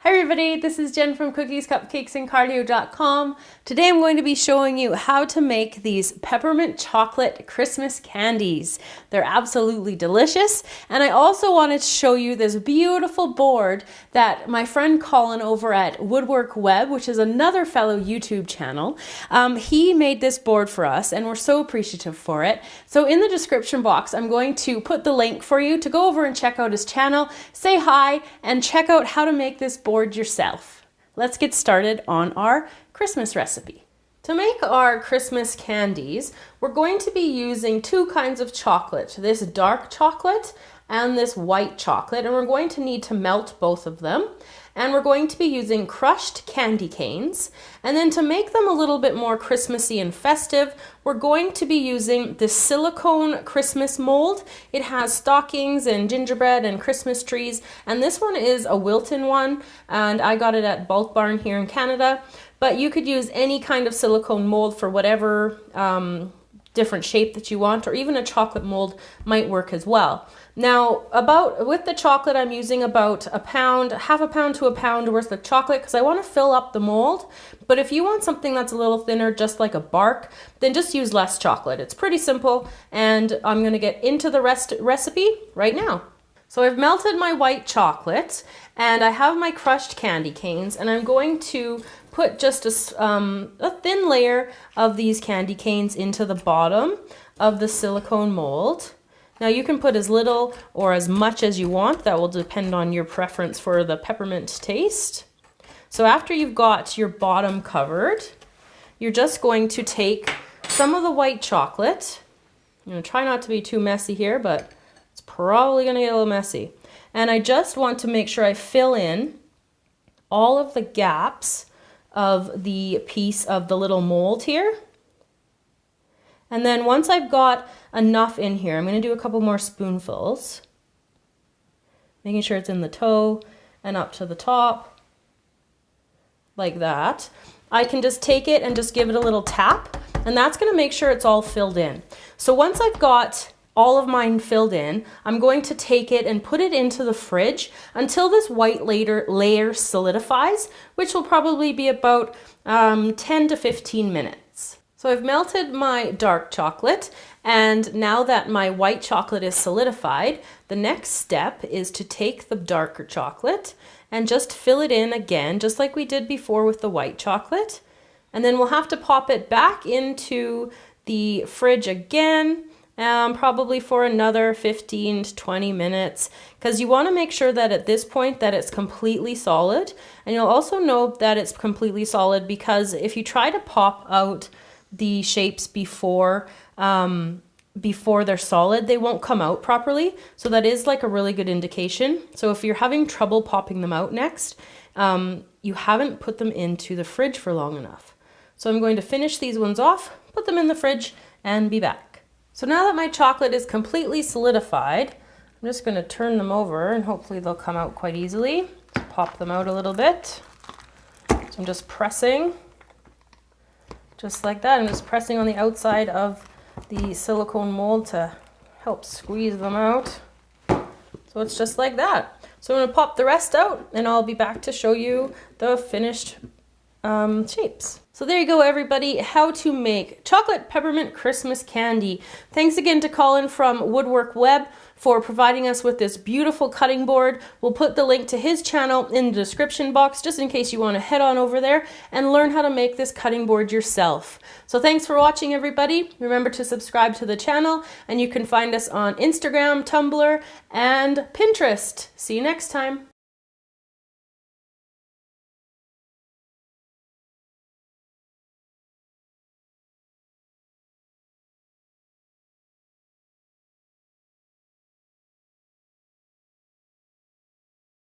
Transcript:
Hi everybody, this is Jen from Cookies, Cupcakes, and Cardio.com. Today I'm going to be showing you how to make these peppermint chocolate Christmas candies. They're absolutely delicious, and I also wanted to show you this beautiful board that my friend Colin over at Woodwork Web, which is another fellow YouTube channel, he made this board for us and we're so appreciative for it. So in the description box I'm going to put the link for you to go over and check out his channel, say hi, and check out how to make this board yourself. Let's get started on our Christmas recipe. To make our Christmas candies, we're going to be using two kinds of chocolate, this dark chocolate and this white chocolate, and we're going to need to melt both of them. And we're going to be using crushed candy canes. And then to make them a little bit more Christmassy and festive, we're going to be using this silicone Christmas mold. It has stockings and gingerbread and Christmas trees. And this one is a Wilton one, and I got it at Bulk Barn here in Canada. But you could use any kind of silicone mold for whatever different shape that you want, or even a chocolate mold might work as well. Now, with the chocolate, I'm using about a pound, half a pound to a pound worth of chocolate because I want to fill up the mold. But if you want something that's a little thinner, just like a bark, then just use less chocolate. It's pretty simple, and I'm going to get into the recipe right now. So I've melted my white chocolate and I have my crushed candy canes, and I'm going to put just a thin layer of these candy canes into the bottom of the silicone mold. Now you can put as little or as much as you want. That will depend on your preference for the peppermint taste. So after you've got your bottom covered, you're just going to take some of the white chocolate. I'm going to try not to be too messy here, but it's probably going to get a little messy. And I just want to make sure I fill in all of the gaps of the piece of the little mold here. And then once I've got enough in here, I'm going to do a couple more spoonfuls, making sure it's in the toe and up to the top, like that. I can just take it and just give it a little tap, and that's going to make sure it's all filled in. So once I've got all of mine filled in, I'm going to take it and put it into the fridge until this white layer solidifies, which will probably be about 10 to 15 minutes. So I've melted my dark chocolate, and now that my white chocolate is solidified, the next step is to take the darker chocolate and just fill it in again, just like we did before with the white chocolate. And then we'll have to pop it back into the fridge again, probably for another 15 to 20 minutes, because you want to make sure that at this point that it's completely solid. And you'll also know that it's completely solid because if you try to pop out the shapes before they're solid, they won't come out properly. So that is like a really good indication. So if you're having trouble popping them out next, you haven't put them into the fridge for long enough. So I'm going to finish these ones off, put them in the fridge, and be back. So now that my chocolate is completely solidified, I'm just going to turn them over and hopefully they'll come out quite easily. Pop them out a little bit. So I'm just pressing, just like that. I'm just pressing on the outside of the silicone mold to help squeeze them out. So it's just like that. So I'm going to pop the rest out and I'll be back to show you the finished shapes. So there you go, everybody, how to make chocolate peppermint Christmas candy. Thanks again to Colin from Woodwork Web for providing us with this beautiful cutting board. We'll put the link to his channel in the description box just in case you want to head on over there and learn how to make this cutting board yourself. So thanks for watching, everybody. Remember to subscribe to the channel, and you can find us on Instagram, Tumblr, and Pinterest. See you next time.